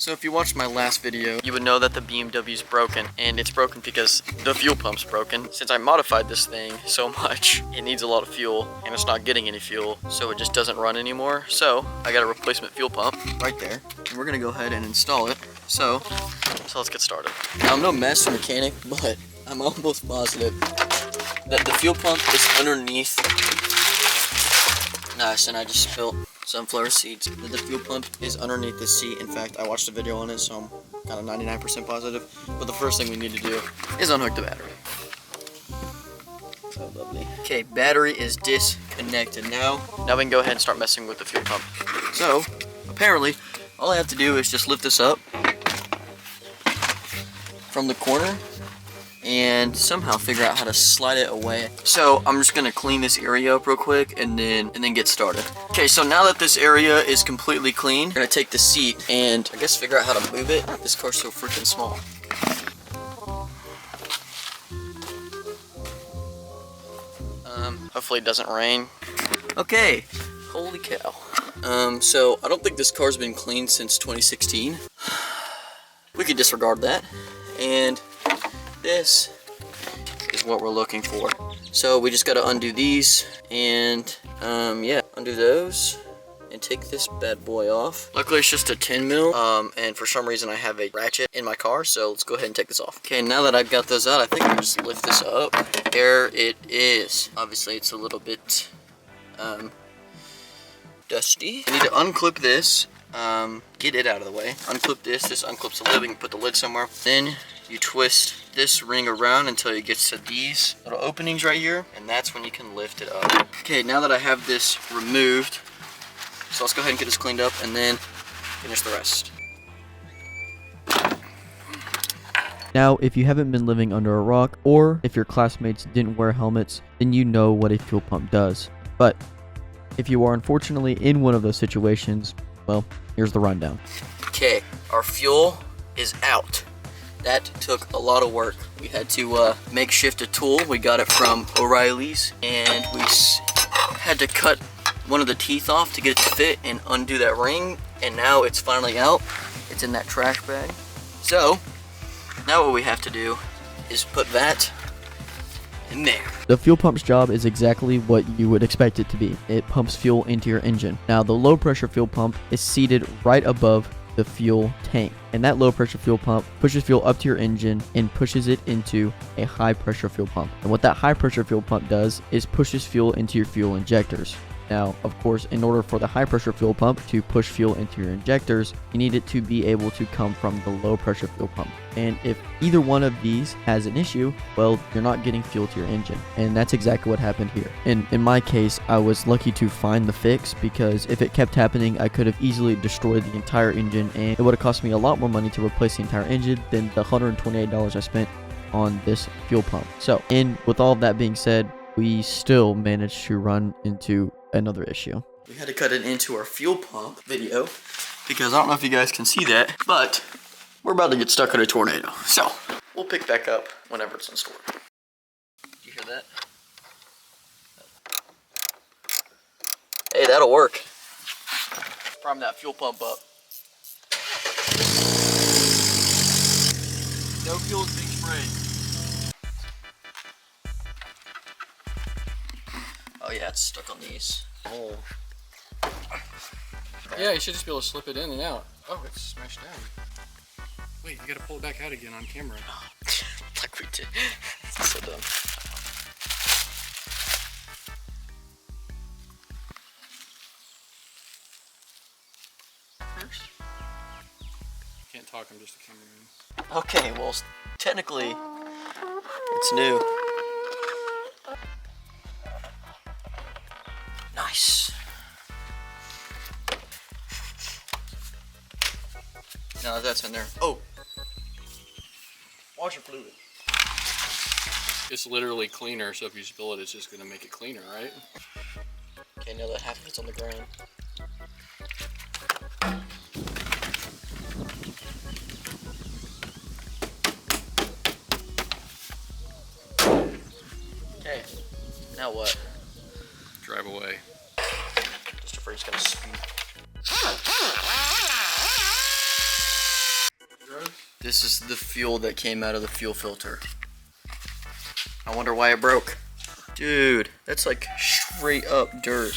So if you watched my last video, you would know that the BMW is broken, and it's broken because the fuel pump's broken. Since I modified this thing so much, it needs a lot of fuel, and it's not getting any fuel, so it just doesn't run anymore. So I got a replacement fuel pump right there, and we're gonna go ahead and install it. So let's get started. Now I'm no master mechanic, but I'm almost positive that the fuel pump is underneath. Nice, and I just spilled sunflower seeds. The fuel pump is underneath the seat. In fact, I watched a video on it, so I'm kind of 99% positive. But the first thing we need to do is unhook the battery. So lovely. Okay, battery is disconnected now. Now we can go ahead and start messing with the fuel pump. So, apparently, all I have to do is just lift this up from the corner and somehow figure out how to slide it away. So I'm just gonna clean this area up real quick and then get started. Okay, so now that this area is completely clean, we're gonna take the seat and I guess figure out how to move it. This car's so freaking small. Hopefully it doesn't rain. Okay, holy cow. So I don't think this car's been cleaned since 2016. We could disregard that. And this is what we're looking for. So we just got to undo these and yeah, undo those and take this bad boy off. Luckily it's just a 10 mil and for some reason I have a ratchet in my car, so let's go ahead and take this off. Okay, now that I've got those out, I think I'll just lift this up. There it is. Obviously it's a little bit dusty. I need to unclip this, get it out of the way. Unclip this unclips the lid. We can put the lid somewhere. Then you twist this ring around until it gets to these little openings right here, and that's when you can lift it up. Okay, now that I have this removed, so let's go ahead and get this cleaned up and then finish the rest. Now, if you haven't been living under a rock, or if your classmates didn't wear helmets, then you know what a fuel pump does. But if you are unfortunately in one of those situations, well, here's the rundown. Okay, our fuel is out. That took a lot of work. We had to makeshift a tool. We got it from O'Reilly's, and we had to cut one of the teeth off to get it to fit and undo that ring, and now it's finally out. It's in that trash bag. So now what we have to do is put that in there. The fuel pump's job is exactly what you would expect it to be. It pumps fuel into your engine. Now, the low pressure fuel pump is seated right above the fuel tank, and that low pressure fuel pump pushes fuel up to your engine and pushes it into a high pressure fuel pump. And what that high pressure fuel pump does is pushes fuel into your fuel injectors. Now, of course, in order for the high pressure fuel pump to push fuel into your injectors, you need it to be able to come from the low pressure fuel pump. And if either one of these has an issue, well, you're not getting fuel to your engine. And that's exactly what happened here. In my case, I was lucky to find the fix, because if it kept happening, I could have easily destroyed the entire engine, and it would have cost me a lot more money to replace the entire engine than the $128 I spent on this fuel pump. So, and with all of that being said, we still managed to run into another issue. We had to cut it into our fuel pump video because I don't know if you guys can see that, but we're about to get stuck in a tornado. So we'll pick back up whenever it's in store. You hear that? Hey, that'll work. Prime that fuel pump up. No fuel's being sprayed. Oh yeah, it's stuck on these. Oh. Yeah, you should just be able to slip it in and out. Oh, it's smashed down. Wait, you gotta pull it back out again on camera. Like we did. So dumb. Can't talk, I'm just a cameraman. Okay, well, technically, it's new. Nice. Now that's in there. Oh! Washer fluid. It's literally cleaner, so if you spill it, it's just gonna make it cleaner, right? Okay, now that half of it's on the ground. Okay, now what? Drive away. Just afraid it's gonna speed. This is the fuel that came out of the fuel filter. I wonder why it broke. Dude, that's like straight up dirt.